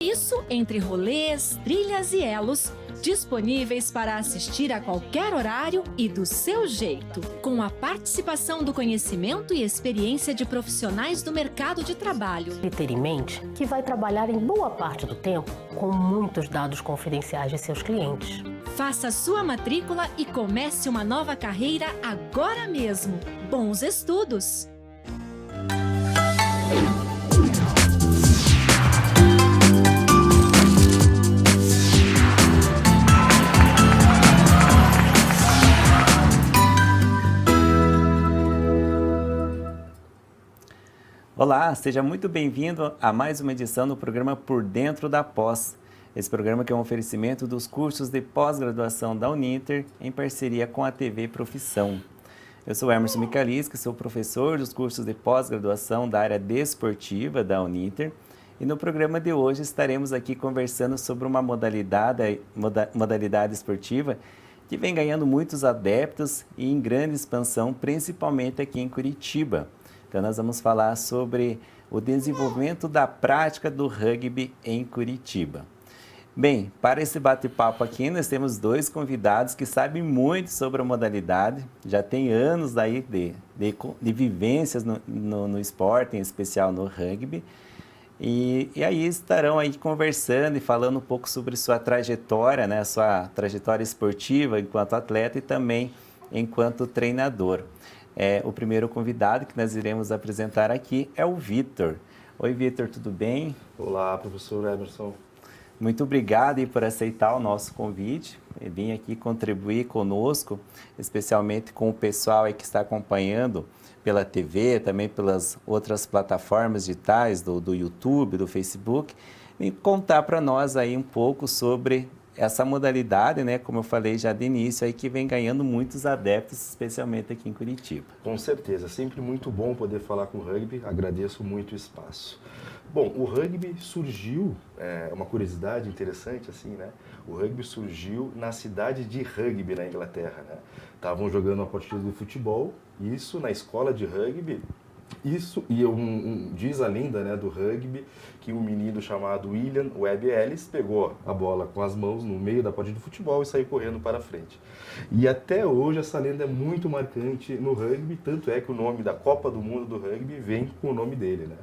Isso entre rolês, trilhas e elos, disponíveis para assistir a qualquer horário e do seu jeito, com a participação do conhecimento e experiência de profissionais do mercado de trabalho. E ter em mente que vai trabalhar em boa parte do tempo com muitos dados confidenciais de seus clientes. Faça sua matrícula e comece uma nova carreira agora mesmo. Bons estudos! Olá, seja muito bem-vindo a mais uma edição do programa Por Dentro da Pós. Esse programa que é um oferecimento dos cursos de pós-graduação da Uninter em parceria com a TV Profissão. Eu sou Emerson Micalisca, sou professor dos cursos de pós-graduação da área desportiva da Uninter e no programa de hoje estaremos aqui conversando sobre uma modalidade esportiva que vem ganhando muitos adeptos e em grande expansão, principalmente aqui em Curitiba. Então, nós vamos falar sobre o desenvolvimento da prática do rugby em Curitiba. Bem, para esse bate-papo aqui, nós temos dois convidados que sabem muito sobre a modalidade, já tem anos aí de vivências no esporte, em especial no rugby. E aí estarão aí conversando e falando um pouco sobre sua trajetória, né, sua trajetória esportiva enquanto atleta e também enquanto treinador. O primeiro convidado que nós iremos apresentar aqui é o Vitor. Oi, Vitor, tudo bem? Olá, professor Emerson. Muito obrigado por aceitar o nosso convite e vir aqui contribuir conosco, especialmente com o pessoal aí que está acompanhando pela TV, também pelas outras plataformas digitais do YouTube, do Facebook, e contar para nós aí um pouco sobre essa modalidade, né, como eu falei já de início, aí que vem ganhando muitos adeptos, especialmente aqui em Curitiba. Com certeza, sempre muito bom poder falar com o rugby, agradeço muito o espaço. Bom, o rugby surgiu, uma curiosidade interessante assim, né? O rugby surgiu na cidade de Rugby, na Inglaterra, né? Estavam jogando uma partida de futebol, isso na escola de rugby. Isso, e diz a lenda, né, do rugby, que um menino chamado William Webb Ellis pegou a bola com as mãos no meio da partida de futebol e saiu correndo para frente. E até hoje essa lenda é muito marcante no rugby, tanto é que o nome da Copa do Mundo do rugby vem com o nome dele, né?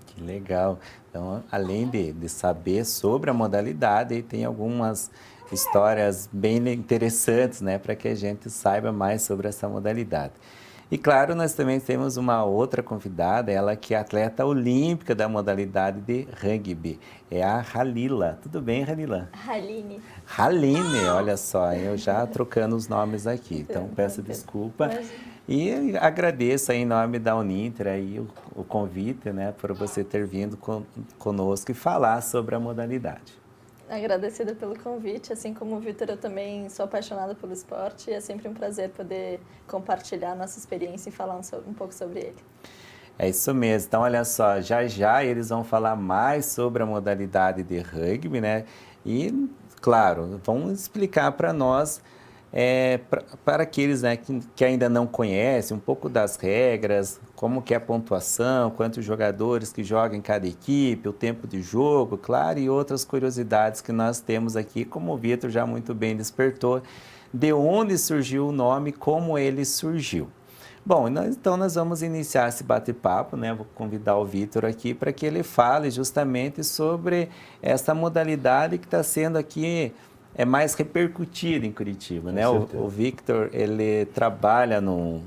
Que legal. Então, além de saber sobre a modalidade, tem algumas histórias bem interessantes, né, para que a gente saiba mais sobre essa modalidade. E claro, nós também temos uma outra convidada, ela que é atleta olímpica da modalidade de rugby, é a Halila. Tudo bem, Halila? Haline. Haline, olha só, eu já trocando os nomes aqui, então peço desculpa. E agradeço aí, em nome da Uninter aí o convite, né, por você ter vindo conosco e falar sobre a modalidade. Agradecida pelo convite, assim como o Vitor, eu também sou apaixonada pelo esporte e é sempre um prazer poder compartilhar a nossa experiência e falar um pouco sobre ele. É isso mesmo. Então, olha só, já eles vão falar mais sobre a modalidade de rugby, né? E, claro, vão explicar para nós, para aqueles, né, que ainda não conhecem, um pouco das regras, como que é a pontuação, quantos jogadores que jogam em cada equipe, o tempo de jogo, claro, e outras curiosidades que nós temos aqui, como o Vitor já muito bem despertou, de onde surgiu o nome, como ele surgiu. Bom, então nós vamos iniciar esse bate-papo, né? Vou convidar o Vitor aqui para que ele fale justamente sobre essa modalidade que está sendo aqui mais repercutida em Curitiba, né? O Victor, ele trabalha num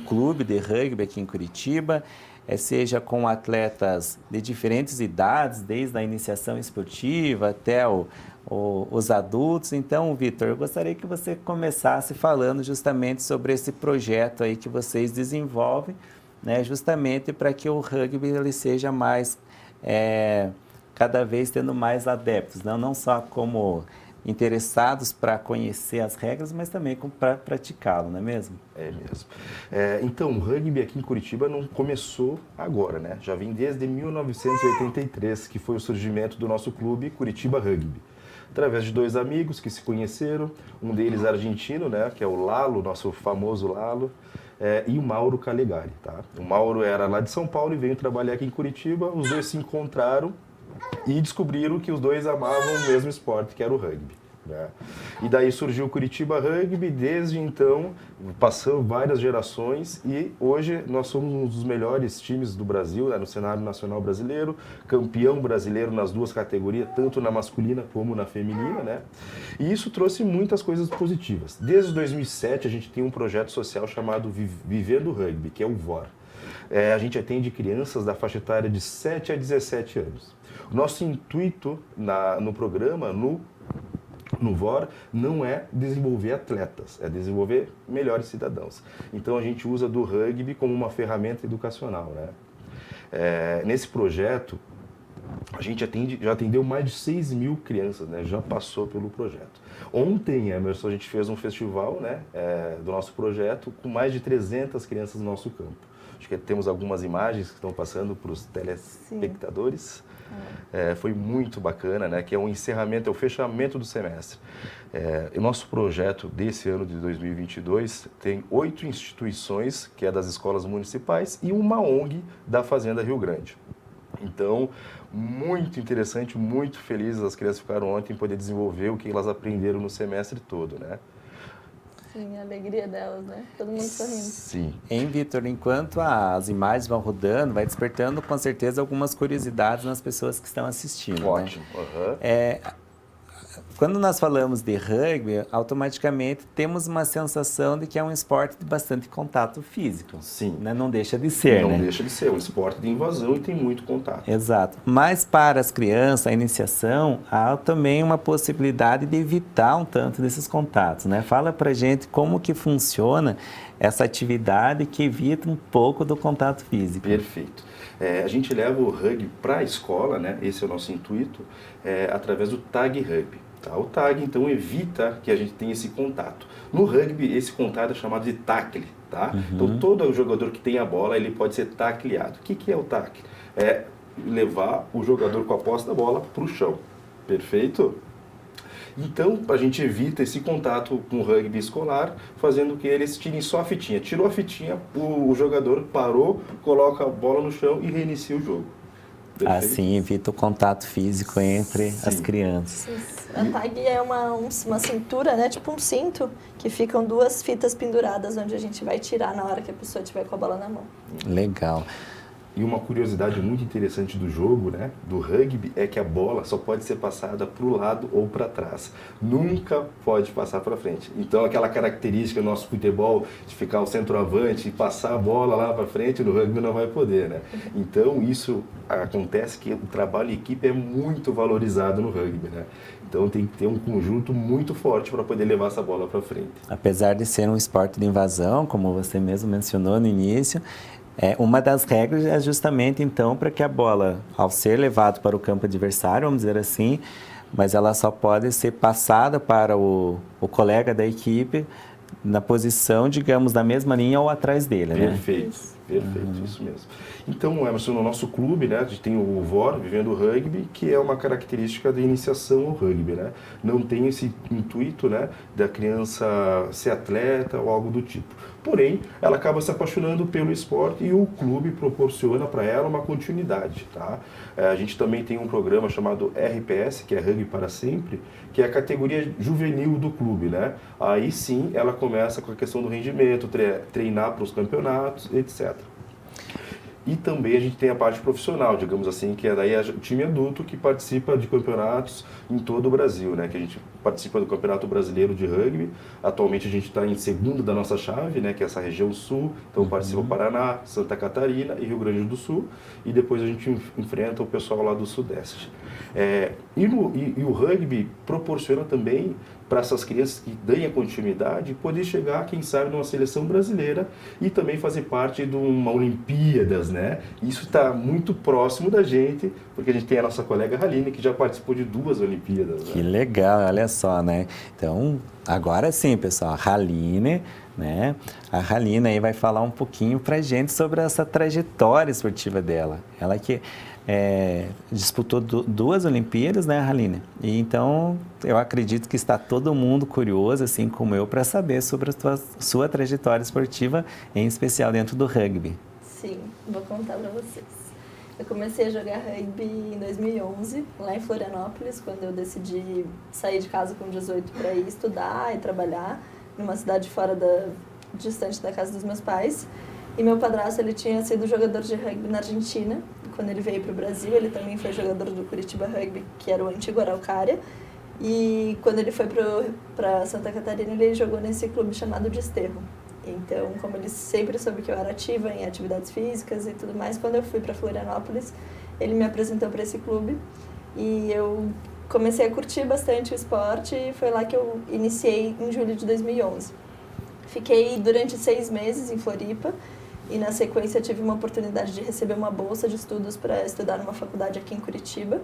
clube de rugby aqui em Curitiba, seja com atletas de diferentes idades, desde a iniciação esportiva até os adultos. Então, Vitor, eu gostaria que você começasse falando justamente sobre esse projeto aí que vocês desenvolvem, né, justamente para que o rugby ele seja mais, cada vez tendo mais adeptos, não só como interessados para conhecer as regras, mas também para praticá-lo, não é mesmo? É mesmo. Então, o rugby aqui em Curitiba não começou agora, né? Já vem desde 1983, que foi o surgimento do nosso clube Curitiba Rugby. Através de dois amigos que se conheceram, um deles argentino, né, que é o Lalo, nosso famoso Lalo, e o Mauro Calegari, tá? O Mauro era lá de São Paulo e veio trabalhar aqui em Curitiba, os dois se encontraram e descobriram que os dois amavam o mesmo esporte, que era o rugby. Né? E daí surgiu o Curitiba Rugby, desde então passou várias gerações e hoje nós somos um dos melhores times do Brasil, né, no cenário nacional brasileiro, campeão brasileiro nas duas categorias, tanto na masculina como na feminina, né? E isso trouxe muitas coisas positivas. Desde 2007 a gente tem um projeto social chamado Vivendo Rugby, que é o VOR. A gente atende crianças da faixa etária de 7 a 17 anos. O nosso intuito no programa, no VOR, não é desenvolver atletas, é desenvolver melhores cidadãos. Então a gente usa do rugby como uma ferramenta educacional, né? Nesse projeto, a gente já atendeu mais de 6 mil crianças, né? Já passou pelo projeto. Ontem, Emerson, a gente fez um festival, né, do nosso projeto com mais de 300 crianças no nosso campo. Acho que temos algumas imagens que estão passando para os telespectadores. Foi muito bacana, né? Que é um encerramento, é o fechamento do semestre. O nosso projeto desse ano de 2022 tem 8 instituições, que é das escolas municipais, e uma ONG da Fazenda Rio Grande. Então, muito interessante, muito felizes as crianças ficaram ontem em poder desenvolver o que elas aprenderam no semestre todo, né? Sim, a alegria delas, né? Todo mundo sorrindo. Sim. Hein, Vitor, enquanto as imagens vão rodando, vai despertando com certeza algumas curiosidades nas pessoas que estão assistindo. Ótimo. Né? Quando nós falamos de rugby, automaticamente temos uma sensação de que é um esporte de bastante contato físico. Sim. Né? Não deixa de ser, Não né? deixa de ser, um esporte de invasão e tem muito contato. Exato. Mas para as crianças, a iniciação, há também uma possibilidade de evitar um tanto desses contatos, né? Fala pra gente como que funciona essa atividade que evita um pouco do contato físico. Perfeito. A gente leva o rugby para a escola, né? Esse é o nosso intuito, através do tag rugby. Tá? O tag, então, evita que a gente tenha esse contato. No rugby, esse contato é chamado de tackle. Tá? Então, todo jogador que tem a bola, ele pode ser tacleado. O que é o tackle? É levar o jogador com a posse da bola para o chão. Perfeito? Então, a gente evita esse contato com o rugby escolar, fazendo que eles tirem só a fitinha. Tirou a fitinha, o jogador parou, coloca a bola no chão e reinicia o jogo. Perfeito? Assim evita o contato físico entre as crianças. A tag é uma cintura, né? Tipo um cinto, que ficam 2 fitas penduradas, onde a gente vai tirar na hora que a pessoa estiver com a bola na mão. Legal. E uma curiosidade muito interessante do jogo, né, do rugby, é que a bola só pode ser passada para o lado ou para trás. Nunca pode passar para frente. Então, aquela característica do nosso futebol de ficar o centroavante e passar a bola lá para frente, no rugby não vai poder, né? Então, isso acontece que o trabalho em equipe é muito valorizado no rugby, né? Então, tem que ter um conjunto muito forte para poder levar essa bola para frente. Apesar de ser um esporte de invasão, como você mesmo mencionou no início, uma das regras é justamente, então, para que a bola, ao ser levada para o campo adversário, vamos dizer assim, mas ela só pode ser passada para o colega da equipe na posição, digamos, da mesma linha ou atrás dele, né? Perfeito. Perfeito, isso mesmo. Então, Emerson, no nosso clube, né, a gente tem o VOR, Vivendo o Rugby, que é uma característica da iniciação ao rugby, né? Não tem esse intuito, né, da criança ser atleta ou algo do tipo. Porém, ela acaba se apaixonando pelo esporte e o clube proporciona para ela uma continuidade, tá? A gente também tem um programa chamado RPS, que é Rugby para Sempre, que é a categoria juvenil do clube, né? Aí sim, ela começa com a questão do rendimento, treinar para os campeonatos, etc. E também a gente tem a parte profissional, digamos assim, que é daí o time adulto que participa de campeonatos em todo o Brasil, né? Que a gente participa do Campeonato Brasileiro de Rugby. Atualmente a gente está em segundo da nossa chave, né? Que é essa região sul. Então participa Paraná, Santa Catarina e Rio Grande do Sul. E depois a gente enfrenta o pessoal lá do Sudeste. E o rugby proporciona também para essas crianças que ganham continuidade, poder chegar, quem sabe, numa seleção brasileira e também fazer parte de uma Olimpíadas, né? Isso está muito próximo da gente, porque a gente tem a nossa colega Haline, que já participou de 2 Olimpíadas. Né? Que legal, olha só, né? Então, agora sim, pessoal, a Haline, né? A Haline aí vai falar um pouquinho pra gente sobre essa trajetória esportiva dela. Ela que disputou 2 Olimpíadas, né, Haline? E então, eu acredito que está todo mundo curioso, assim como eu, para saber sobre a sua trajetória esportiva, em especial dentro do rugby. Sim, vou contar para vocês. Eu comecei a jogar rugby em 2011, lá em Florianópolis, quando eu decidi sair de casa com 18 para ir estudar e trabalhar numa cidade distante da casa dos meus pais. E meu padrasto, ele tinha sido jogador de rugby na Argentina. Quando ele veio para o Brasil, ele também foi jogador do Curitiba Rugby, que era o antigo Araucária. E quando ele foi para Santa Catarina, ele jogou nesse clube chamado Desterro. Então, como ele sempre soube que eu era ativa em atividades físicas e tudo mais, quando eu fui para Florianópolis, ele me apresentou para esse clube e eu comecei a curtir bastante o esporte e foi lá que eu iniciei em julho de 2011. Fiquei durante 6 meses em Floripa e, na sequência, tive uma oportunidade de receber uma bolsa de estudos para estudar numa faculdade aqui em Curitiba.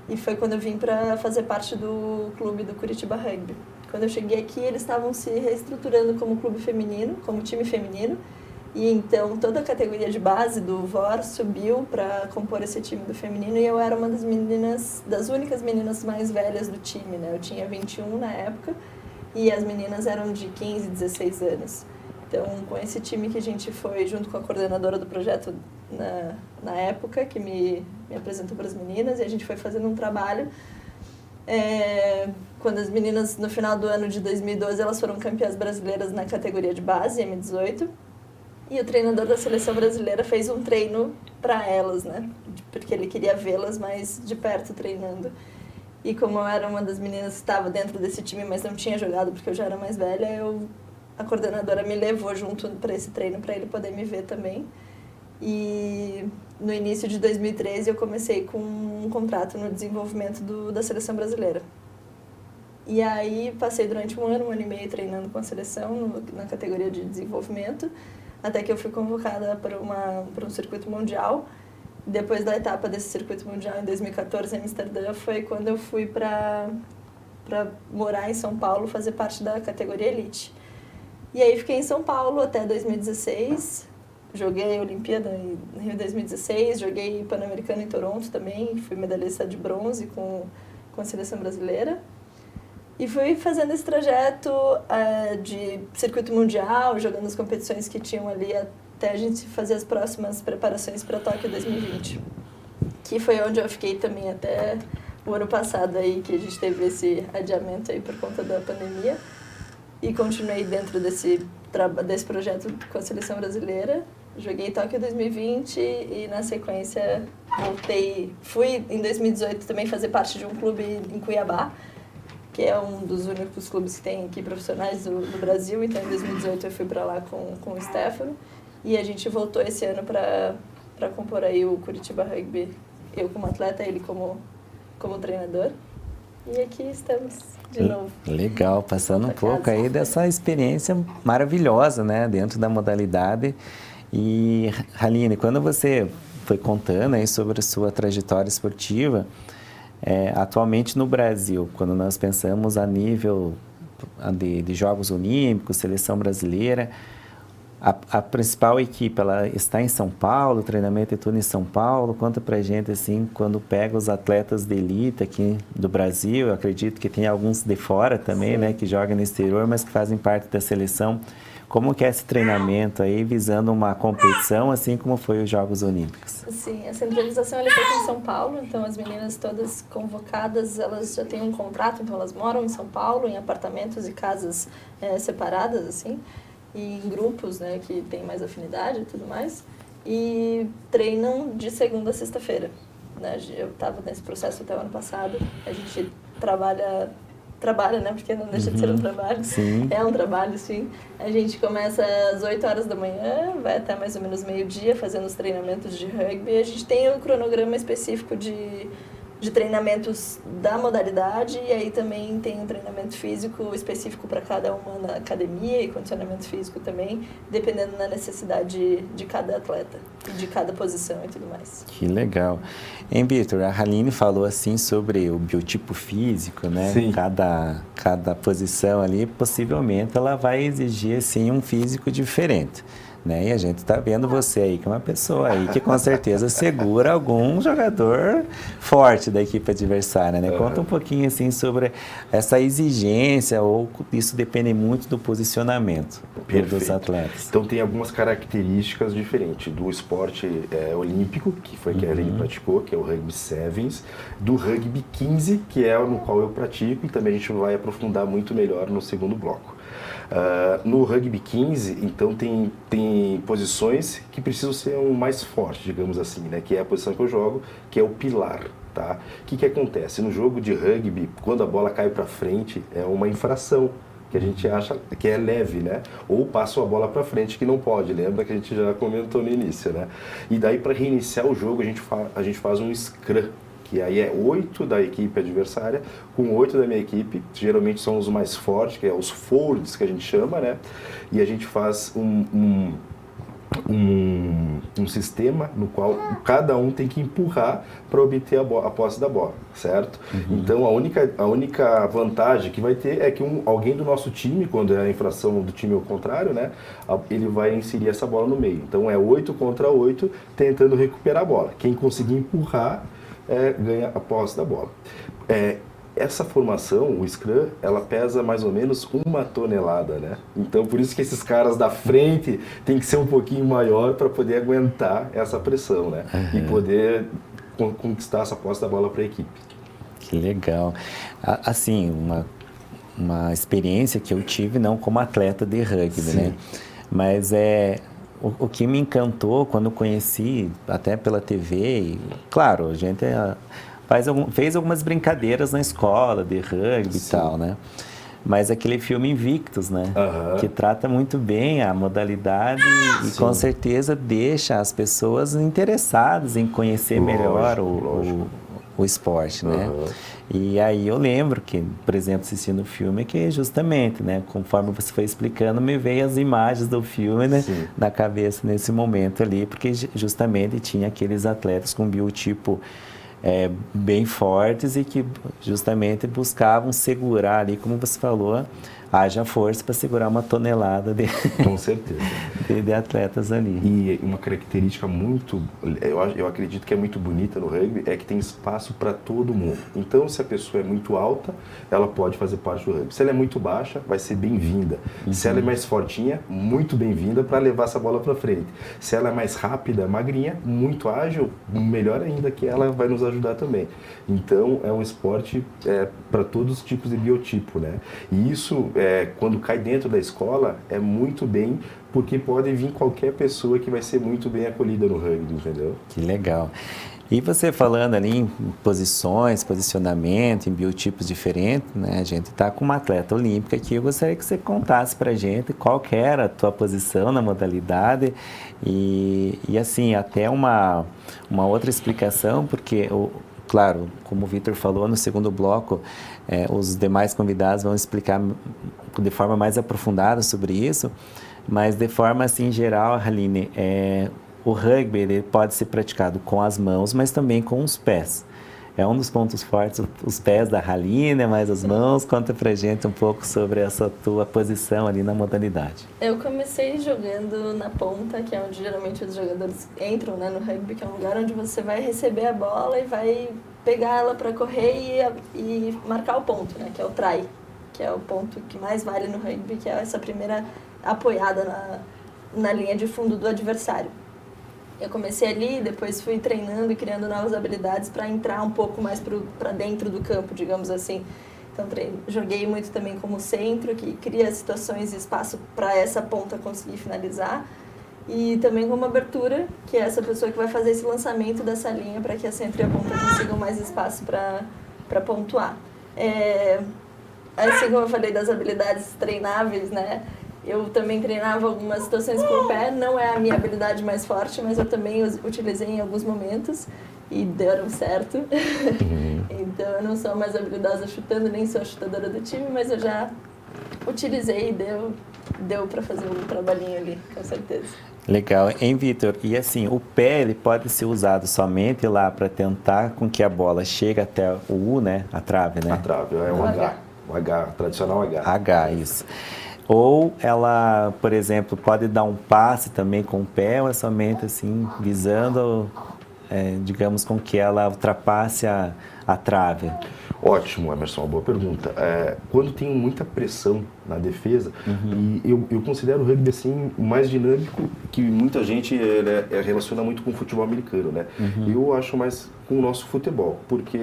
E foi quando eu vim para fazer parte do clube do Curitiba Rugby. Quando eu cheguei aqui, eles estavam se reestruturando como clube feminino, como time feminino. E então toda a categoria de base do VOR subiu para compor esse time do feminino e eu era uma das únicas meninas mais velhas do time, né? Eu tinha 21 na época e as meninas eram de 15, 16 anos. Então, com esse time que a gente foi, junto com a coordenadora do projeto na época, que me apresentou para as meninas, e a gente foi fazendo um trabalho. Quando as meninas, no final do ano de 2012, elas foram campeãs brasileiras na categoria de base, M18, e o treinador da seleção brasileira fez um treino para elas, né? Porque ele queria vê-las mais de perto treinando. E como eu era uma das meninas que estava dentro desse time, mas não tinha jogado porque eu já era mais velha, a coordenadora me levou junto para esse treino para ele poder me ver também. E no início de 2013 eu comecei com um contrato no desenvolvimento da seleção brasileira. E aí passei durante um ano e meio treinando com a seleção na categoria de desenvolvimento, até que eu fui convocada para um circuito mundial. Depois da etapa desse circuito mundial, em 2014, em Amsterdã, foi quando eu fui para morar em São Paulo, fazer parte da categoria Elite. E aí fiquei em São Paulo até 2016, joguei a Olimpíada em Rio 2016, joguei Pan-Americano em Toronto também, fui medalhista de bronze com a seleção brasileira. E fui fazendo esse trajeto de circuito mundial, jogando as competições que tinham ali até a gente fazer as próximas preparações para Tóquio 2020. Que foi onde eu fiquei também até o ano passado aí, que a gente teve esse adiamento aí por conta da pandemia. E continuei dentro desse projeto com a seleção brasileira. Joguei Tóquio 2020 e, na sequência, fui em 2018 também fazer parte de um clube em Cuiabá, que é um dos únicos clubes que tem aqui profissionais do Brasil. Então, em 2018 eu fui para lá com o Stefano e a gente voltou esse ano para compor aí o Curitiba Rugby, eu como atleta, ele como treinador. E aqui estamos de novo. Legal, passando um pouco aí dessa experiência maravilhosa, né, dentro da modalidade. E, Haline, quando você foi contando aí sobre a sua trajetória esportiva, atualmente no Brasil, quando nós pensamos a nível de Jogos Olímpicos, seleção brasileira, a principal equipe, ela está em São Paulo, o treinamento é tudo em São Paulo. Conta pra gente, assim, quando pega os atletas de elite aqui do Brasil, eu acredito que tem alguns de fora também, sim, né, que jogam no exterior, mas que fazem parte da seleção. Como que é esse treinamento aí, visando uma competição, assim como foi os Jogos Olímpicos? Sim, a centralização é feita em São Paulo, então as meninas todas convocadas, elas já têm um contrato, então elas moram em São Paulo, em apartamentos e casas separadas, assim, e em grupos, né, que tem mais afinidade e tudo mais, e treinam de segunda a sexta-feira, né? Eu estava nesse processo até o ano passado, a gente trabalha, né, porque não deixa de ser um trabalho, sim, é um trabalho, sim. A gente começa às 8 horas da manhã, vai até mais ou menos meio-dia fazendo os treinamentos de rugby. A gente tem um cronograma específico de treinamentos da modalidade e aí também tem um treinamento físico específico para cada uma na academia e condicionamento físico também, dependendo da necessidade de cada atleta, de cada posição e tudo mais. Que legal. Hein, Vitor, a Haline falou assim sobre o biotipo físico, né? Sim. Cada posição ali, possivelmente, ela vai exigir assim um físico diferente. né? E a gente está vendo você aí, que é uma pessoa aí que com certeza segura algum jogador forte da equipe adversária, né? Conta um pouquinho assim sobre essa exigência, ou isso depende muito do posicionamento dos atletas. Então tem algumas características diferentes do esporte olímpico, que foi que a Aline praticou, que é o rugby sevens, do rugby 15, que é no qual eu pratico, e também a gente vai aprofundar muito melhor no segundo bloco. No rugby 15, então, tem posições que precisam ser o mais forte, digamos assim, né? Que é a posição que eu jogo, que é o pilar, tá? O que acontece? No jogo de rugby, quando a bola cai para frente, é uma infração, que a gente acha que é leve, né? Ou passa a bola para frente, que não pode. Lembra que a gente já comentou no início, né? E daí, para reiniciar o jogo, a gente faz um scrum, que aí é 8 da equipe adversária com 8 da minha equipe, geralmente são os mais fortes, que é os forwards que a gente chama, né? E a gente faz um sistema no qual cada um tem que empurrar para obter a posse da bola, certo? Então a única vantagem que vai ter é que alguém do nosso time, quando é a infração do time ao contrário, né, ele vai inserir essa bola no meio. Então é 8 contra 8 tentando recuperar a bola. Quem conseguir empurrar ganha a posse da bola. Essa formação, o Scrum, ela pesa mais ou menos 1 tonelada, né? Então, por isso que esses caras da frente tem que ser um pouquinho maior para poder aguentar essa pressão, né? E poder conquistar essa posse da bola para a equipe. Que legal. Assim, uma experiência que eu tive, não como atleta de rugby, né? Mas o que me encantou quando eu conheci, até pela TV, e, claro, a gente fez algumas brincadeiras na escola de rugby e tal, né? Mas aquele filme Invictus, né? Que trata muito bem a modalidade e com certeza deixa as pessoas interessadas em conhecer melhor o esporte, né? E aí eu lembro que, por exemplo, assistindo o filme, que justamente, né, conforme você foi explicando, me veio as imagens do filme, né, na cabeça nesse momento ali, porque justamente tinha aqueles atletas com biotipo bem fortes e que justamente buscavam segurar ali, como você falou, haja força para segurar 1 tonelada Com certeza. de atletas ali. E uma característica muito, eu acredito que é muito bonita no rugby, é que tem espaço para todo mundo. Então, se a pessoa é muito alta, ela pode fazer parte do rugby. Se ela é muito baixa, vai ser bem-vinda. Se ela é mais fortinha, muito bem-vinda para levar essa bola para frente. Se ela é mais rápida, magrinha, muito ágil, melhor ainda, que ela vai nos ajudar também. Então, é um esporte para todos os tipos de biotipo, né? E isso, quando cai dentro da escola, é muito bem, porque pode vir qualquer pessoa que vai ser muito bem acolhida no rugby, entendeu? Que legal. E você falando ali em posições, posicionamento, em biotipos diferentes, né? A gente está com uma atleta olímpica aqui. Eu gostaria que você contasse para a gente qual que era a tua posição na modalidade e assim, até uma outra explicação, porque claro, como o Vitor falou no segundo bloco, os demais convidados vão explicar de forma mais aprofundada sobre isso, mas de forma assim geral, Aline, o rugby ele pode ser praticado com as mãos, mas também com os pés. É um dos pontos fortes, os pés da Aline, mas as mãos. Conta pra gente um pouco sobre essa tua posição ali na modalidade. Eu comecei jogando na ponta, que é onde geralmente os jogadores entram, né, no rugby, que é um lugar onde você vai receber a bola e vai pegar ela para correr e marcar o ponto, né, que é o try, que é o ponto que mais vale no rugby, que é essa primeira apoiada na linha de fundo do adversário. Eu comecei ali, depois fui treinando e criando novas habilidades para entrar um pouco mais para dentro do campo, digamos assim. Então, joguei muito também como centro, que cria situações e espaço para essa ponta conseguir finalizar. E também como abertura, que é essa pessoa que vai fazer esse lançamento dessa linha para que a centro e a ponta consigam mais espaço para pontuar. Assim como eu falei das habilidades treináveis, né? Eu também treinava algumas situações com o pé, não é a minha habilidade mais forte, mas eu também utilizei em alguns momentos e deram certo. Então eu não sou mais habilidosa chutando, nem sou a chutadora do time, mas eu já utilizei e deu para fazer um trabalhinho ali, com certeza. Legal, hein, Vitor? E assim, o pé ele pode ser usado somente lá para tentar com que a bola chegue até o U, né? A trave, né? A trave, é o H. O H, tradicional H. H, isso. Ou ela, por exemplo, pode dar um passe também com o pé, ou é somente assim, visando, digamos, com que ela ultrapasse a trave? Ótimo, Emerson, uma boa pergunta. Quando tem muita pressão na defesa, e eu considero o rugby assim, o mais dinâmico, que muita gente relaciona muito com o futebol americano, né? Eu acho mais com o nosso futebol, porque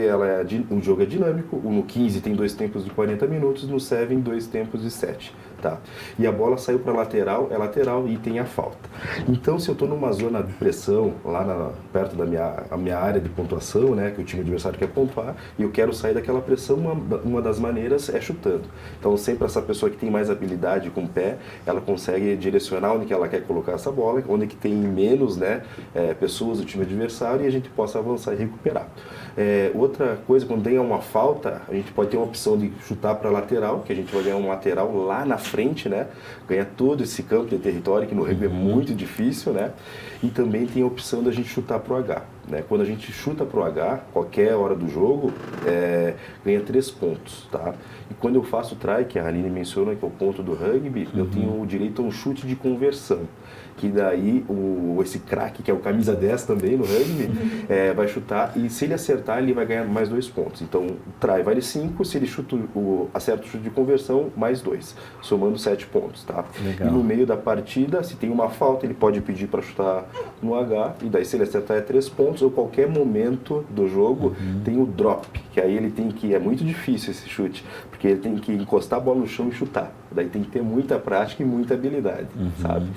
o jogo é dinâmico, no 15 tem 2 tempos de 40 minutos, no 7 2 tempos de 7. Tá. E a bola saiu para lateral, é lateral e tem a falta. Então, se eu estou numa zona de pressão, lá perto da minha área de pontuação, né, que o time adversário quer pontuar, e eu quero sair daquela pressão, uma das maneiras é chutando. Então, sempre essa pessoa que tem mais habilidade com o pé, ela consegue direcionar onde que ela quer colocar essa bola, onde que tem menos, né, pessoas do time adversário, e a gente possa avançar e recuperar. Outra coisa, quando tem uma falta, a gente pode ter uma opção de chutar para lateral, que a gente vai ganhar um lateral lá na frente, né? Ganha todo esse campo de território, que no rugby é muito difícil, né? E também tem a opção da gente chutar para o H, né? Quando a gente chuta para o H, qualquer hora do jogo, ganha 3 pontos, tá? E quando eu faço o try, que a Aline menciona, que é o ponto do rugby, eu tenho o direito a um chute de conversão, que daí esse craque, que é o camisa 10 também no rugby, vai chutar, e se ele acertar, ele vai ganhar mais 2 pontos. Então, o try vale 5, se ele acerta o chute de conversão, mais 2, somando 7 pontos, tá? Legal. E no meio da partida, se tem uma falta, ele pode pedir para chutar no H, e daí se ele acertar é 3 pontos, ou qualquer momento do jogo tem o drop, que aí ele tem que, é muito difícil esse chute, porque ele tem que encostar a bola no chão e chutar. Daí tem que ter muita prática e muita habilidade, sabe?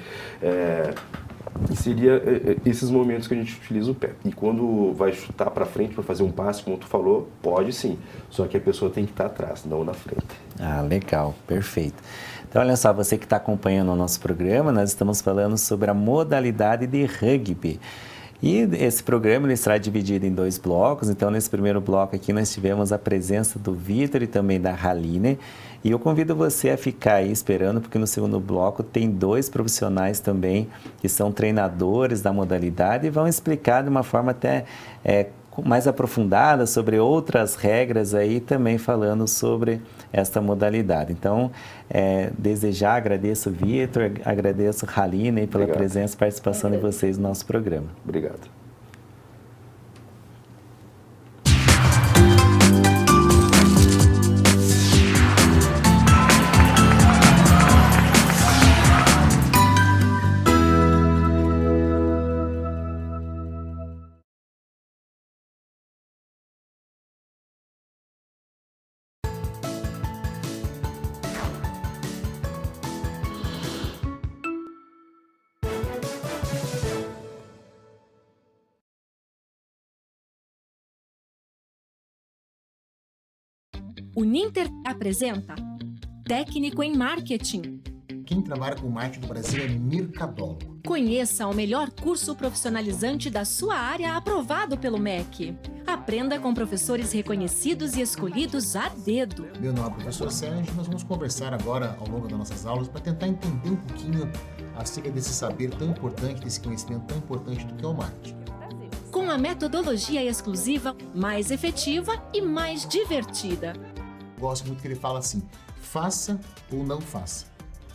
E seria esses momentos que a gente utiliza o pé. E quando vai chutar para frente para fazer um passe, como tu falou, pode sim. Só que a pessoa tem que estar atrás, não na frente. Ah, legal, perfeito. Então, olha só, você que está acompanhando o nosso programa, nós estamos falando sobre a modalidade de rugby. E esse programa ele será dividido em 2 blocos. Então, nesse primeiro bloco aqui, nós tivemos a presença do Vitor e também da Haline. E eu convido você a ficar aí esperando, porque no segundo bloco tem 2 profissionais também que são treinadores da modalidade e vão explicar de uma forma até mais aprofundada sobre outras regras aí, também falando sobre esta modalidade. Então, desde já agradeço o Vitor, agradeço a Haline pela presença e participação de vocês no nosso programa. Obrigado. O Ninter apresenta Técnico em Marketing. Quem trabalha com marketing do Brasil é Mercadol. Conheça o melhor curso profissionalizante da sua área aprovado pelo MEC. Aprenda com professores reconhecidos e escolhidos a dedo. Meu nome é o professor Sérgio. Nós vamos conversar agora ao longo das nossas aulas para tentar entender um pouquinho acerca desse saber tão importante, desse conhecimento tão importante do que é o marketing. Com a metodologia exclusiva, mais efetiva e mais divertida. Gosto muito que ele fala assim: faça ou não faça.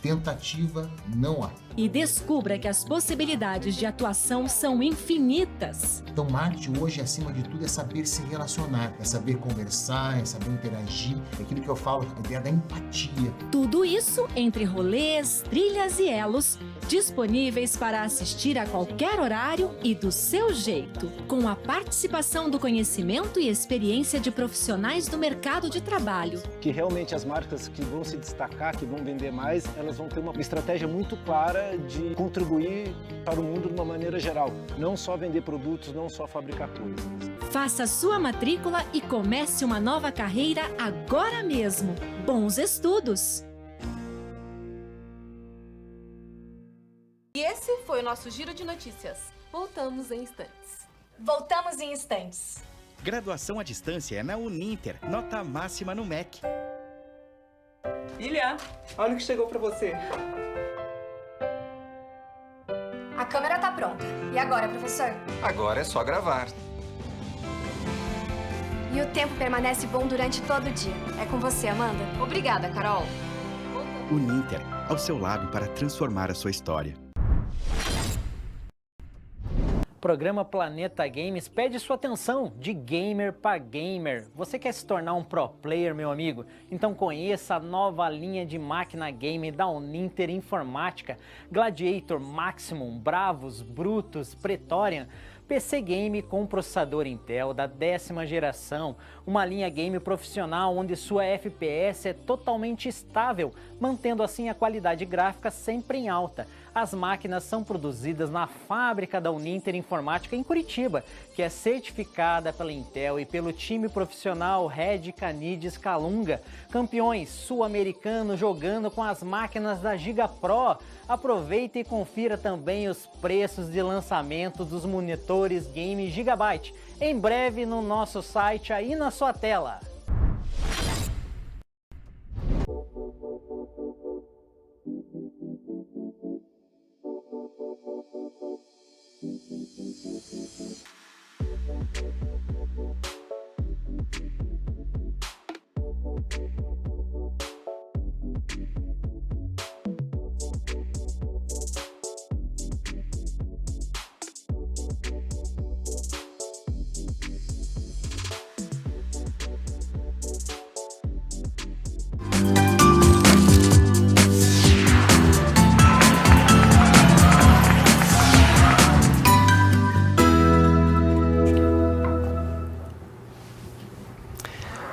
Tentativa não há. E descubra que as possibilidades de atuação são infinitas. Então, marketing hoje, acima de tudo, é saber se relacionar, é saber conversar, é saber interagir, é aquilo que eu falo, a ideia da empatia. Tudo isso entre rolês, trilhas e elos, disponíveis para assistir a qualquer horário e do seu jeito, com a participação do conhecimento e experiência de profissionais do mercado de trabalho. Que realmente as marcas que vão se destacar, que vão vender mais, elas vão ter uma estratégia muito clara de contribuir para o mundo de uma maneira geral. Não só vender produtos, não só fabricar coisas. Faça sua matrícula e comece uma nova carreira agora mesmo. Bons estudos! E esse foi o nosso Giro de Notícias. Voltamos em instantes. Voltamos em instantes. Graduação à distância é na Uninter, nota máxima no MEC. Ilha, olha o que chegou pra você. A câmera tá pronta. E agora, professor? Agora é só gravar. E o tempo permanece bom durante todo o dia. É com você, Amanda. Obrigada, Carol. Uninter, ao seu lado para transformar a sua história. O programa Planeta Games pede sua atenção de gamer para gamer. Você quer se tornar um pro player, meu amigo? Então conheça a nova linha de máquina game da Uninter Informática, Gladiator, Maximum, Bravos, Brutus, Praetorian, PC Game com processador Intel da 10ª geração, uma linha game profissional onde sua FPS é totalmente estável, mantendo assim a qualidade gráfica sempre em alta. As máquinas são produzidas na fábrica da Uninter Informática em Curitiba, que é certificada pela Intel e pelo time profissional Red Canides Calunga, campeões sul-americanos jogando com as máquinas da Giga Pro. Aproveite e confira também os preços de lançamento dos monitores Game Gigabyte, em breve no nosso site aí na sua tela.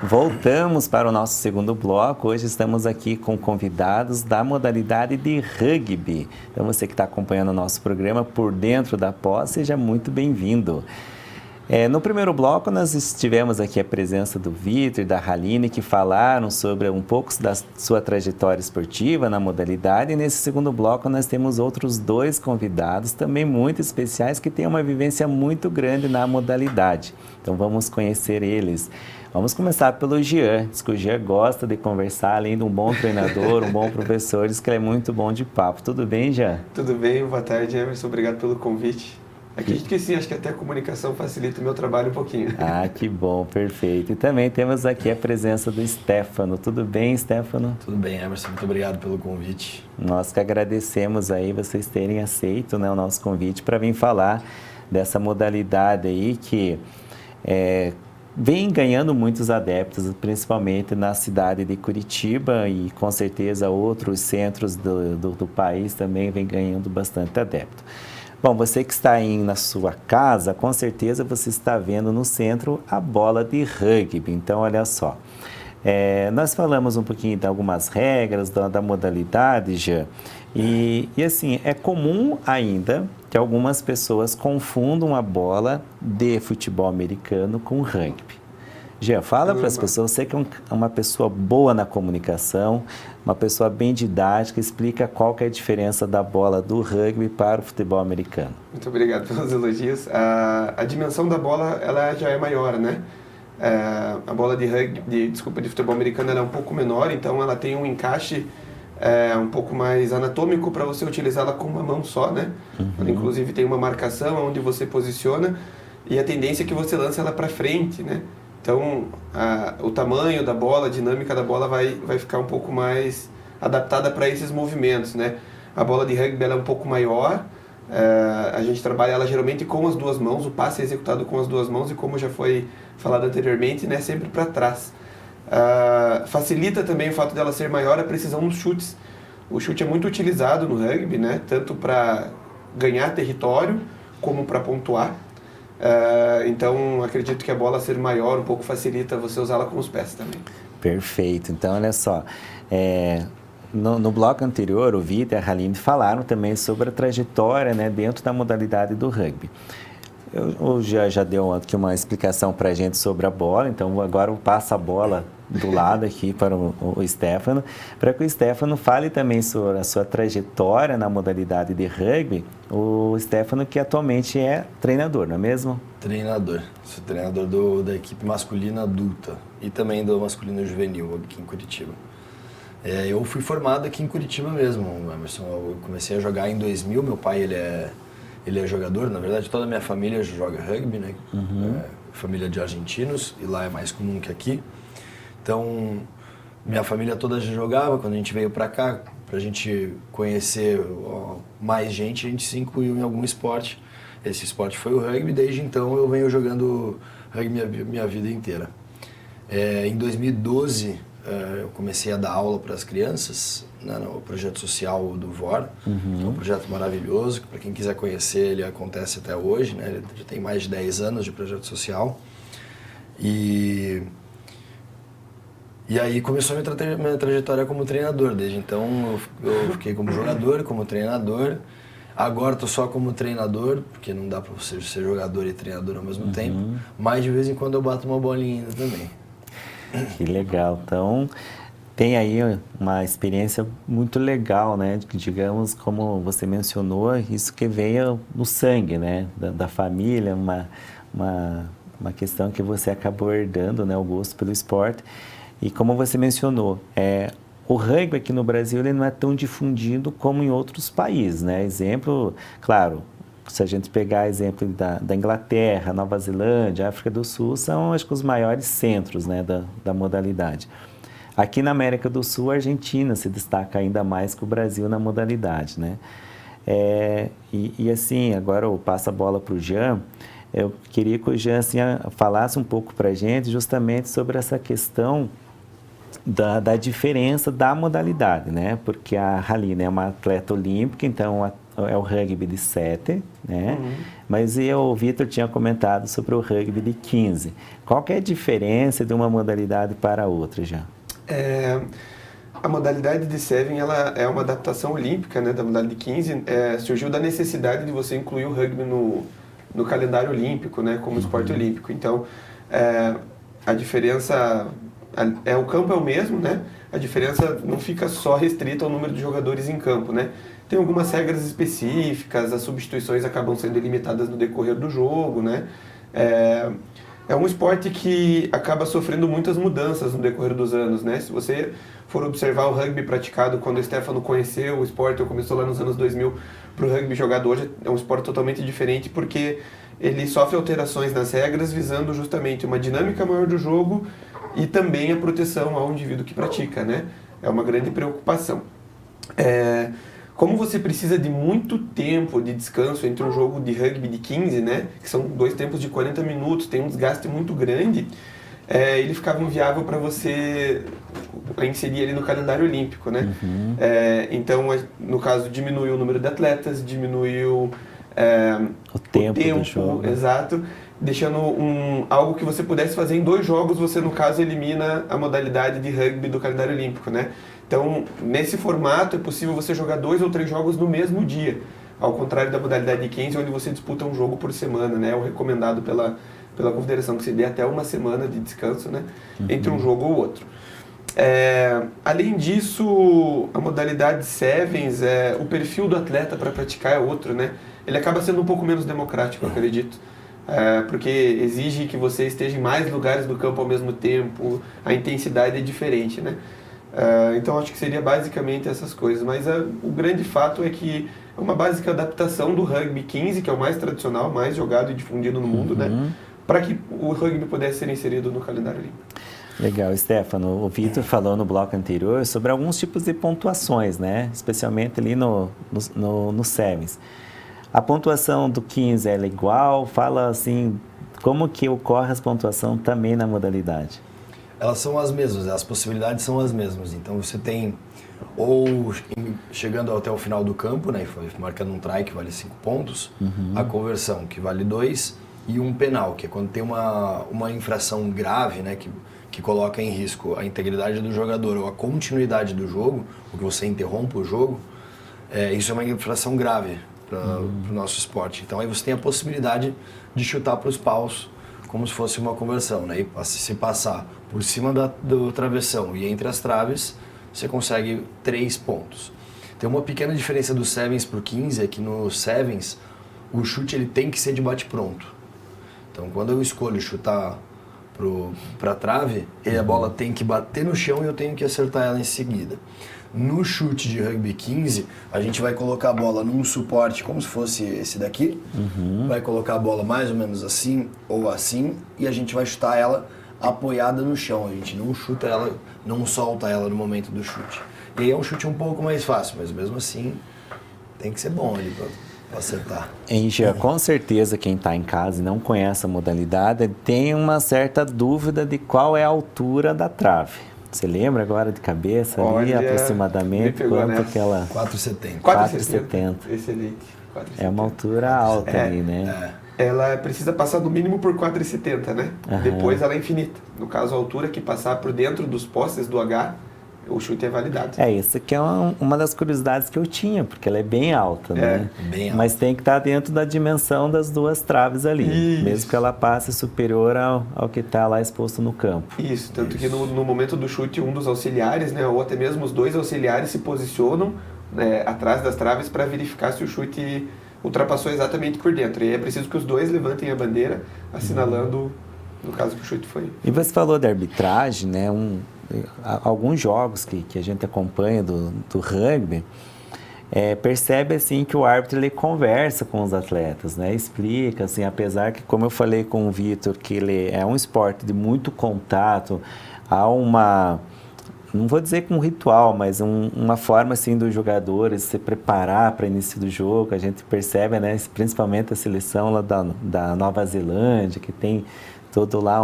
Voltamos para o nosso segundo bloco. Hoje estamos aqui com convidados da modalidade de rugby. Então você que está acompanhando o nosso programa por dentro da pós, seja muito bem-vindo. No primeiro bloco nós tivemos aqui a presença do Vitor e da Haline, que falaram sobre um pouco da sua trajetória esportiva na modalidade, e nesse segundo bloco nós temos outros 2 convidados também muito especiais que têm uma vivência muito grande na modalidade. Então vamos conhecer eles. Vamos começar pelo Jean. Diz que o Jean gosta de conversar, além de um bom treinador, um bom professor, diz que ele é muito bom de papo. Tudo bem, Jean? Tudo bem, boa tarde, Emerson. Obrigado pelo convite. Acredito que sim, acho que até a comunicação facilita o meu trabalho um pouquinho. Ah, que bom, perfeito. E também temos aqui a presença do Stefano. Tudo bem, Stefano? Tudo bem, Emerson. Muito obrigado pelo convite. Nós que agradecemos aí vocês terem aceito, né, o nosso convite para vir falar dessa modalidade aí que vem ganhando muitos adeptos, principalmente na cidade de Curitiba, e com certeza outros centros do país também vem ganhando bastante adepto. Bom, você que está aí na sua casa, com certeza você está vendo no centro a bola de rugby. Então, olha só, nós falamos um pouquinho de algumas regras da modalidade, Jean, e assim, é comum ainda que algumas pessoas confundam a bola de futebol americano com rugby. Jean, fala para as pessoas, você que é uma pessoa boa na comunicação, uma pessoa bem didática, explica qual que é a diferença da bola do rugby para o futebol americano. Muito obrigado pelos elogios. A dimensão da bola, ela já é maior, né? A bola de futebol americano ela é um pouco menor, então ela tem um encaixe um pouco mais anatômico para você utilizá-la com uma mão só, né? Uhum. Ela, inclusive, tem uma marcação onde você posiciona e a tendência é que você lance ela para frente, né? Então, o tamanho da bola, a dinâmica da bola vai ficar um pouco mais adaptada para esses movimentos, né? A bola de rugby ela é um pouco maior, a gente trabalha ela geralmente com as 2 mãos, o passe é executado com as 2 mãos e, como já foi falado anteriormente, né, sempre para trás. Facilita também o fato dela ser maior a precisão nos chutes. O chute é muito utilizado no rugby, né? Tanto para ganhar território como para pontuar. Então, acredito que a bola ser maior um pouco facilita você usá-la com os pés também. Perfeito. Então, olha só, no bloco anterior, o Vitor e a Haline falaram também sobre a trajetória, né, dentro da modalidade do rugby. Eu já deu aqui uma explicação para a gente sobre a bola, então agora eu passo a bola do lado aqui para o Stefano, para que o Stefano fale também sobre a sua trajetória na modalidade de rugby. O Stefano, que atualmente é treinador, não é mesmo? Treinador. Sou treinador da equipe masculina adulta e também do masculino juvenil aqui em Curitiba. Eu fui formado aqui em Curitiba mesmo, Emerson. Eu comecei a jogar em 2000, meu pai ele é jogador, na verdade toda a minha família joga rugby, né? Uhum. Família de argentinos, e lá é mais comum que aqui. Então, minha família toda já jogava. Quando a gente veio para cá, a gente conhecer mais gente, a gente se incluiu em algum esporte. Esse esporte foi o rugby, desde então eu venho jogando rugby minha vida inteira. Em 2012, eu comecei a dar aula para as crianças, né, no projeto social do VOR, que é um projeto maravilhoso, que para quem quiser conhecer, ele acontece até hoje, né, ele já tem mais de 10 anos de projeto social. E aí começou a minha trajetória como treinador. Desde então eu fiquei como jogador, como treinador. Agora estou só como treinador, porque não dá para você ser jogador e treinador ao mesmo tempo. Mas de vez em quando eu bato uma bolinha ainda também. Que legal. Então, tem aí uma experiência muito legal, né? Digamos, como você mencionou, isso que veio no sangue, né? Da família, uma questão que você acabou herdando, né? O gosto pelo esporte. E como você mencionou, o rugby aqui no Brasil ele não é tão difundido como em outros países, né? Exemplo, claro, se a gente pegar exemplo da Inglaterra, Nova Zelândia, África do Sul, são acho que os maiores centros, né, da modalidade. Aqui na América do Sul, a Argentina se destaca ainda mais que o Brasil na modalidade, né? E assim, agora eu passo a bola para o Jean. Eu queria que o Jean assim, falasse um pouco para a gente justamente sobre essa questão da diferença da modalidade, né? Porque a Haline é uma atleta olímpica, então é o rugby de 7, né? Mas o Vitor tinha comentado sobre o rugby de 15. Qual que é a diferença de uma modalidade para a outra, já? A modalidade de 7 ela é uma adaptação olímpica, né, da modalidade de 15. Surgiu da necessidade de você incluir o rugby no calendário olímpico, né, como esporte olímpico. Então, a diferença... o campo é o mesmo, né? A diferença não fica só restrita ao número de jogadores em campo, né? Tem algumas regras específicas, as substituições acabam sendo limitadas no decorrer do jogo, né? É um esporte que acaba sofrendo muitas mudanças no decorrer dos anos, né? Se você for observar o rugby praticado quando o Stefano conheceu o esporte, ou começou lá nos anos 2000, para o rugby jogado hoje, é um esporte totalmente diferente, porque ele sofre alterações nas regras, visando justamente uma dinâmica maior do jogo e também a proteção ao indivíduo que pratica, né? É uma grande preocupação. Como você precisa de muito tempo de descanso entre um jogo de rugby de 15, né? Que são 2 tempos de 40 minutos, tem um desgaste muito grande, ele ficava inviável para você inserir ele no calendário olímpico, né? Então, no caso, diminuiu o número de atletas, diminuiu o tempo do jogo. Exato. Deixando algo que você pudesse fazer em 2 jogos, você, no caso, elimina a modalidade de rugby do calendário olímpico, né? Então, nesse formato, é possível você jogar 2 ou 3 jogos no mesmo dia, ao contrário da modalidade de 15, onde você disputa um jogo por semana, né? É o recomendado pela confederação, que se dê até uma semana de descanso, né? Entre um jogo ou outro. Além disso, a modalidade Sevens, o perfil do atleta para praticar é outro, né? Ele acaba sendo um pouco menos democrático, eu acredito. Porque exige que você esteja em mais lugares do campo ao mesmo tempo, a intensidade é diferente, né? Então acho que seria basicamente essas coisas, mas o grande fato é que é uma básica adaptação do rugby 15, que é o mais tradicional, mais jogado e difundido no mundo, né? Para que o rugby pudesse ser inserido no calendário olímpico. Legal, Stefano. O Vitor falou no bloco anterior sobre alguns tipos de pontuações, né? Especialmente ali no Sevens. A pontuação do 15 é igual? Fala assim, como que ocorre a pontuação também na modalidade? Elas são as mesmas, as possibilidades são as mesmas. Então você tem ou chegando até o final do campo, né, marcando um try que vale 5 pontos, a conversão que vale 2 e um penal, que é quando tem uma infração grave, né, que coloca em risco a integridade do jogador ou a continuidade do jogo, ou que você interrompa o jogo, isso é uma infração grave para o nosso esporte. Então aí você tem a possibilidade de chutar para os paus como se fosse uma conversão, né? E se passar por cima do travessão e entre as traves, você consegue 3 pontos. Tem uma pequena diferença do Sevens para o 15, é que no Sevens o chute ele tem que ser de bate-pronto. Então quando eu escolho chutar para a trave, a bola tem que bater no chão e eu tenho que acertar ela em seguida. No chute de rugby 15, a gente vai colocar a bola num suporte como se fosse esse daqui, vai colocar a bola mais ou menos assim ou assim, e a gente vai chutar ela apoiada no chão, a gente não chuta ela, não solta ela no momento do chute. E aí é um chute um pouco mais fácil, mas mesmo assim tem que ser bom ali para acertar. Engia, com certeza quem está em casa e não conhece a modalidade tem uma certa dúvida de qual é a altura da trave. Você lembra agora de cabeça ali, aproximadamente, quanto que ela... 4,70. 4,70. Excelente. 4,70. É uma altura alta ali, né? Ela precisa passar no mínimo por 4,70, né? Depois ela é infinita. No caso, a altura que passar por dentro dos postes do H, o chute é validado. Isso aqui é uma das curiosidades que eu tinha, porque ela é bem alta, né? Bem alta. Mas tem que estar dentro da dimensão das duas traves ali, mesmo que ela passe superior ao que está lá exposto no campo. Isso, tanto que no momento do chute, um dos auxiliares, né, ou até mesmo os dois auxiliares se posicionam, né, atrás das traves para verificar se o chute ultrapassou exatamente por dentro. E é preciso que os dois levantem a bandeira, assinalando, no caso que o chute foi. E você falou da arbitragem, né? Alguns jogos que a gente acompanha do rugby, percebe assim que o árbitro ele conversa com os atletas, né? Explica, assim, apesar que, como eu falei com o Vitor, que ele é um esporte de muito contato, há uma, não vou dizer com um ritual, mas uma forma assim dos jogadores se preparar para o início do jogo. A gente percebe, né? Principalmente a seleção lá da Nova Zelândia, que tem todo lá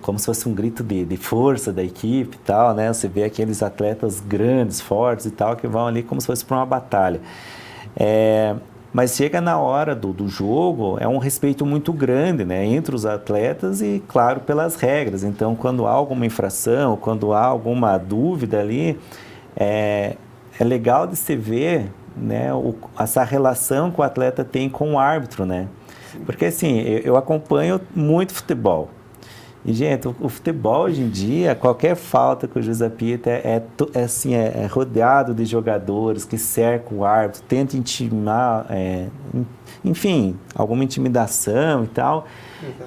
como se fosse um grito de força da equipe e tal, né? Você vê aqueles atletas grandes, fortes e tal, que vão ali como se fosse para uma batalha. Mas chega na hora do jogo, é um respeito muito grande, né? Entre os atletas e, claro, pelas regras. Então, quando há alguma infração, quando há alguma dúvida ali, é legal de se ver, né, essa relação que o atleta tem com o árbitro, né? Porque, assim, eu acompanho muito futebol. E, gente, o futebol hoje em dia, qualquer falta que o juiz apita é rodeado de jogadores que cercam o árbitro, tentam intimar, enfim, alguma intimidação e tal.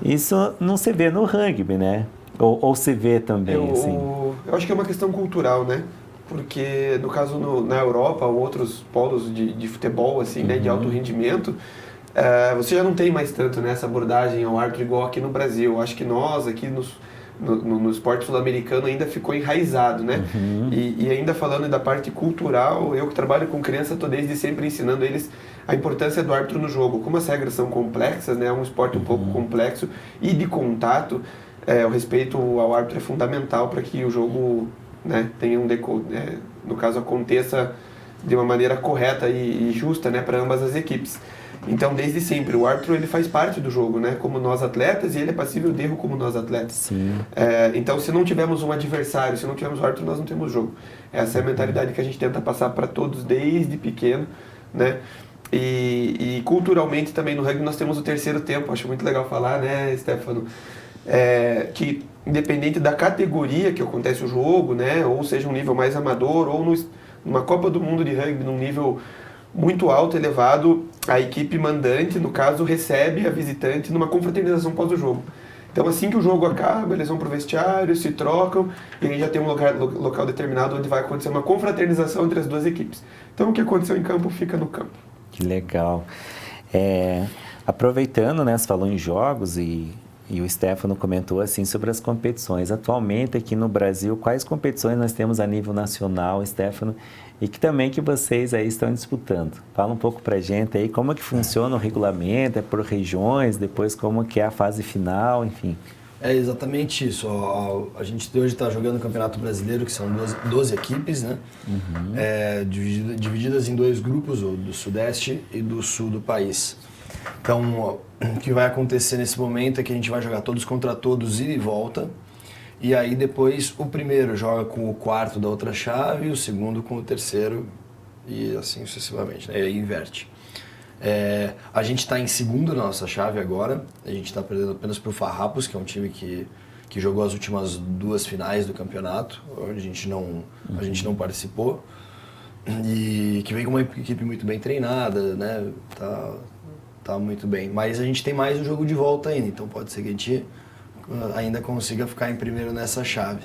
Isso não se vê no rugby, né? Ou se vê também, eu acho que é uma questão cultural, né? Porque, no caso, na Europa ou outros polos de futebol, assim, né, de alto rendimento, você já não tem mais tanto nessa abordagem ao árbitro igual aqui no Brasil. Acho que nós, aqui no esporte sul-americano, ainda ficou enraizado, né? E ainda falando da parte cultural, eu que trabalho com criança, estou desde sempre ensinando eles a importância do árbitro no jogo. Como as regras são complexas, né? É um esporte um pouco complexo e de contato, o respeito ao árbitro é fundamental para que o jogo, né, tenha no caso, aconteça de uma maneira correta e justa, né, para ambas as equipes. Então, desde sempre, o árbitro ele faz parte do jogo, né? Como nós atletas, e ele é passível de erro como nós atletas. Sim. Então, se não tivermos um adversário, se não tivermos o árbitro, nós não temos jogo. Essa é a mentalidade que a gente tenta passar para todos desde pequeno, né? E culturalmente também no rugby nós temos o terceiro tempo. Acho muito legal falar, né, Stefano? Que independente da categoria que acontece o jogo, né? Ou seja, um nível mais amador, ou numa Copa do Mundo de rugby, num nível muito alto, elevado, a equipe mandante, no caso, recebe a visitante numa confraternização pós o jogo. Então, assim que o jogo acaba, eles vão pro vestiário, se trocam, e aí já tem um local determinado onde vai acontecer uma confraternização entre as duas equipes. Então, o que aconteceu em campo, fica no campo. Que legal. Aproveitando, né, você falou em jogos e o Stefano comentou assim sobre as competições. Atualmente, aqui no Brasil, quais competições nós temos a nível nacional, Stefano? E que vocês aí estão disputando. Fala um pouco pra gente aí como é que funciona o regulamento, por regiões, depois como que é a fase final, enfim. É exatamente isso. A gente hoje está jogando o Campeonato Brasileiro, que são 12 equipes, né? Divididas em 2 grupos, o do Sudeste e do Sul do país. Então, o que vai acontecer nesse momento é que a gente vai jogar todos contra todos, ida e volta. E aí depois o primeiro joga com o quarto da outra chave, o segundo com o terceiro e assim sucessivamente, né? E aí inverte. A gente está em segundo na nossa chave agora, a gente está perdendo apenas para o Farrapos, que é um time que jogou as últimas 2 finais do campeonato, onde a gente não participou, e que vem com uma equipe muito bem treinada, né? Tá muito bem, mas a gente tem mais um jogo de volta ainda, então pode ser que a gente ainda consiga ficar em primeiro nessa chave.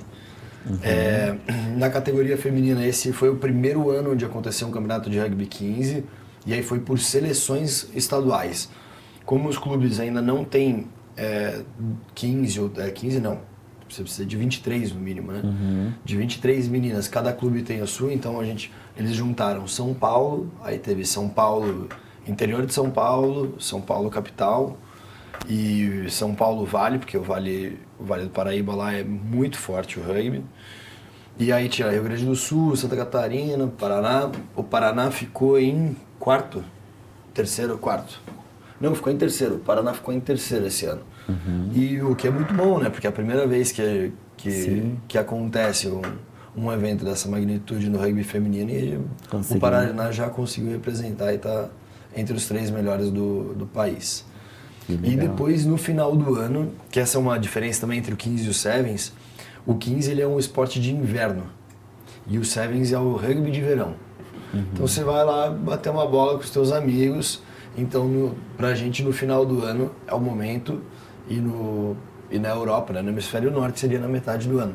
Na categoria feminina, esse foi o primeiro ano onde aconteceu um campeonato de rugby 15, e aí foi por seleções estaduais. Como os clubes ainda não têm 15 não, você precisa de 23 no mínimo, né? De 23 meninas, cada clube tem a sua, então eles juntaram São Paulo, aí teve São Paulo, interior de São Paulo capital e São Paulo Vale, porque o Vale do Paraíba lá é muito forte o rugby. E aí tinha Rio Grande do Sul, Santa Catarina, Paraná. O Paraná ficou em terceiro ou quarto. Não, ficou em terceiro. O Paraná ficou em terceiro esse ano. E o que é muito bom, né? Porque é a primeira vez que acontece um evento dessa magnitude no rugby feminino e o Paraná já conseguiu representar e está entre os 3 melhores do país. E depois, no final do ano, que essa é uma diferença também entre o 15 e o Sevens, o 15 ele é um esporte de inverno e o Sevens é o rugby de verão. Então você vai lá bater uma bola com os teus amigos. Então pra gente no final do ano é o momento e na Europa, né, no hemisfério norte seria na metade do ano.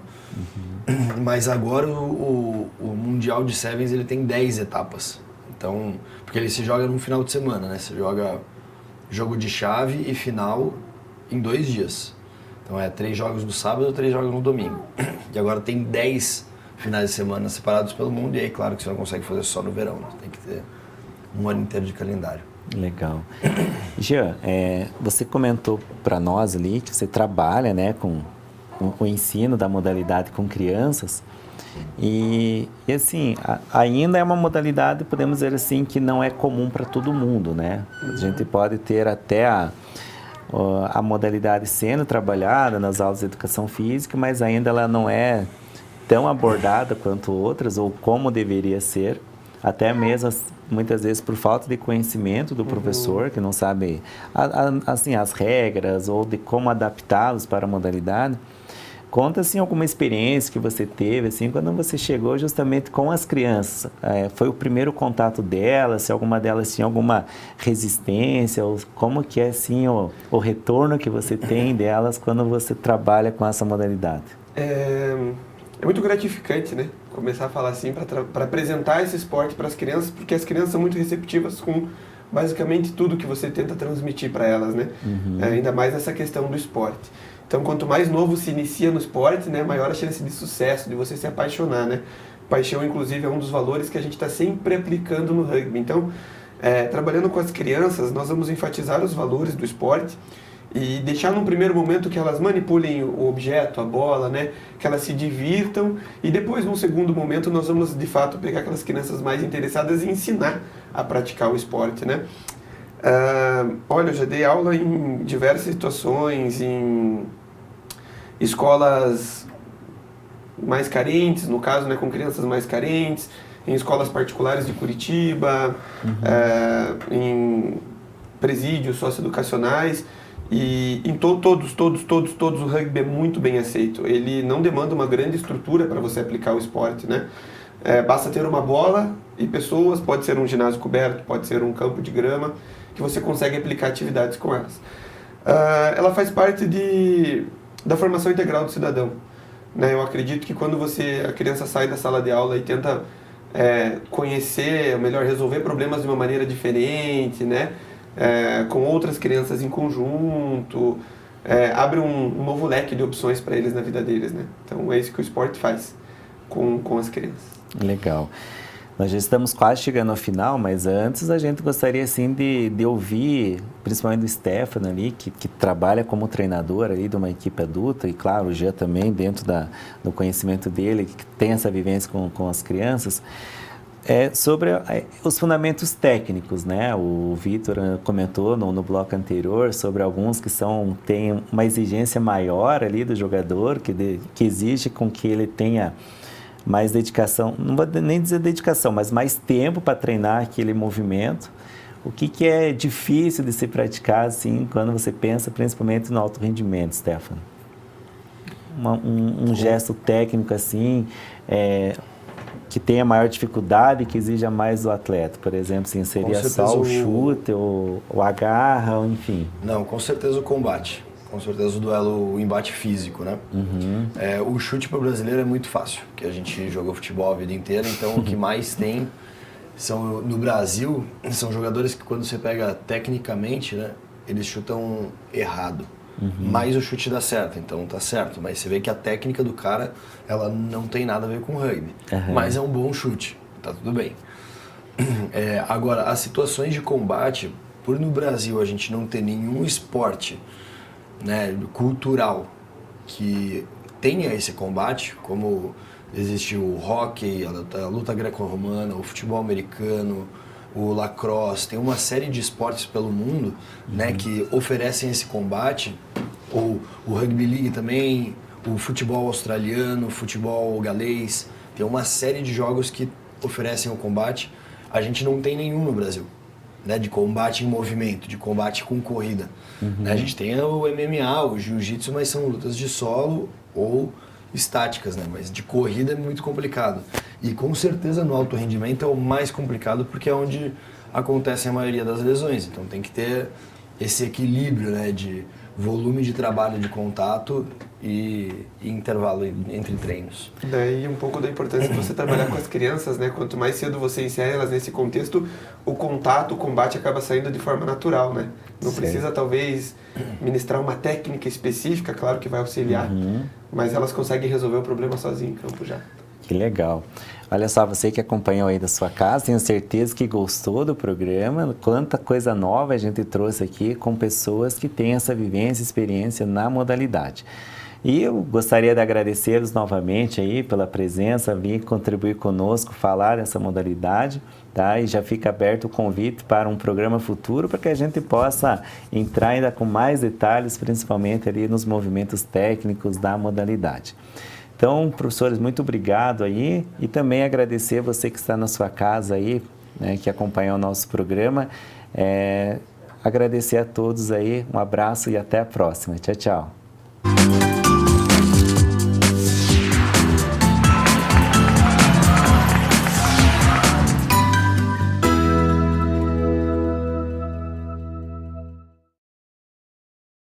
Mas agora o Mundial de Sevens ele tem 10 etapas. Então, porque ele se joga no final de semana, né? Você joga jogo de chave e final em 2 dias. Então 3 jogos no sábado e 3 jogos no domingo. E agora tem 10 finais de semana separados pelo mundo, e aí claro que você não consegue fazer só no verão, né? Tem que ter um ano inteiro de calendário. Legal. Jean, você comentou para nós ali que você trabalha, né, com o ensino da modalidade com crianças e assim, ainda é uma modalidade, podemos dizer assim, que não é comum para todo mundo, né? A gente pode ter até a modalidade sendo trabalhada nas aulas de educação física, mas ainda ela não é tão abordada quanto outras, ou como deveria ser, até mesmo muitas vezes por falta de conhecimento do professor, que não sabe assim, as regras ou de como adaptá-los para a modalidade. Conta assim alguma experiência que você teve assim quando você chegou justamente com as crianças. Foi o primeiro contato delas, se alguma delas tinha alguma resistência, ou como que é assim o retorno que você tem delas quando você trabalha com essa modalidade? É muito gratificante, né? Começar a falar assim para apresentar esse esporte para as crianças, porque as crianças são muito receptivas com basicamente tudo que você tenta transmitir para elas, né? Ainda mais essa questão do esporte. Então, quanto mais novo se inicia no esporte, né, maior a chance de sucesso, de você se apaixonar, né? Paixão, inclusive, é um dos valores que a gente está sempre aplicando no rugby. Então, trabalhando com as crianças, nós vamos enfatizar os valores do esporte e deixar num primeiro momento que elas manipulem o objeto, a bola, né? Que elas se divirtam, e depois, num segundo momento, nós vamos, de fato, pegar aquelas crianças mais interessadas e ensinar a praticar o esporte, né? Olha, eu já dei aula em diversas situações, em escolas mais carentes, no caso, né, com crianças mais carentes, em escolas particulares de Curitiba, em presídios socioeducacionais, e em todos o rugby é muito bem aceito. Ele não demanda uma grande estrutura para você aplicar o esporte, né? Basta ter uma bola e pessoas, pode ser um ginásio coberto, pode ser um campo de grama, que você consegue aplicar atividades com elas. Ela faz parte da formação integral do cidadão, né? Eu acredito que quando a criança sai da sala de aula e tenta conhecer, ou melhor, resolver problemas de uma maneira diferente, né? Com outras crianças em conjunto, abre um novo leque de opções para eles na vida deles, né? Então é isso que o esporte faz com as crianças. Legal. Nós já estamos quase chegando ao final, mas antes a gente gostaria assim de ouvir, principalmente do Stefano ali, que trabalha como treinador ali de uma equipe adulta, e claro, o Jean também, dentro do conhecimento dele, que tem essa vivência com as crianças, sobre os fundamentos técnicos, né? O Vitor comentou no bloco anterior sobre alguns que têm uma exigência maior ali do jogador, que exige com que ele tenha mais dedicação, não vou nem dizer dedicação, mas mais tempo para treinar aquele movimento. O que é difícil de se praticar, assim, quando você pensa principalmente no alto rendimento, Stefano? Um gesto técnico, assim, que tenha maior dificuldade, que exija mais do atleta. Por exemplo, assim, seria só o chute, ou a garra, enfim. Não, com certeza o combate. Com certeza o duelo, o embate físico, né? O chute para o brasileiro é muito fácil, porque a gente jogou futebol a vida inteira, então o que mais tem no Brasil, são jogadores que quando você pega tecnicamente, né, eles chutam errado. mas o chute dá certo, então tá certo. Mas você vê que a técnica do cara, ela não tem nada a ver com rugby. Mas é um bom chute, tá tudo bem. Agora, as situações de combate, por no Brasil a gente não ter nenhum esporte, né, cultural que tenha esse combate, como existe o hóquei, a luta greco-romana, o futebol americano, o lacrosse, tem uma série de esportes pelo mundo, né, que oferecem esse combate, ou o rugby league também, o futebol australiano, o futebol galês, tem uma série de jogos que oferecem o combate. A gente não tem nenhum no Brasil, né, de combate em movimento, de combate com corrida. A gente tem o MMA, o jiu-jitsu, mas são lutas de solo ou estáticas, né, mas de corrida é muito complicado. E com certeza no alto rendimento é o mais complicado porque é onde acontecem a maioria das lesões. Então tem que ter esse equilíbrio, né, de volume de trabalho de contato e intervalo entre treinos. Daí um pouco da importância de você trabalhar com as crianças, né? Quanto mais cedo você insere elas nesse contexto, o contato, o combate acaba saindo de forma natural, né? Não precisa talvez ministrar uma técnica específica, claro que vai auxiliar, mas elas conseguem resolver o problema sozinhas em campo já. Que legal. Olha só, você que acompanhou aí da sua casa, tenho certeza que gostou do programa, quanta coisa nova a gente trouxe aqui com pessoas que têm essa vivência, experiência na modalidade. E eu gostaria de agradecê-los novamente aí pela presença, vir contribuir conosco, falar dessa modalidade, tá? E já fica aberto o convite para um programa futuro para que a gente possa entrar ainda com mais detalhes, principalmente ali nos movimentos técnicos da modalidade. Então, professores, muito obrigado aí e também agradecer você que está na sua casa aí, né, que acompanhou o nosso programa. Agradecer a todos aí, um abraço e até a próxima. Tchau, tchau.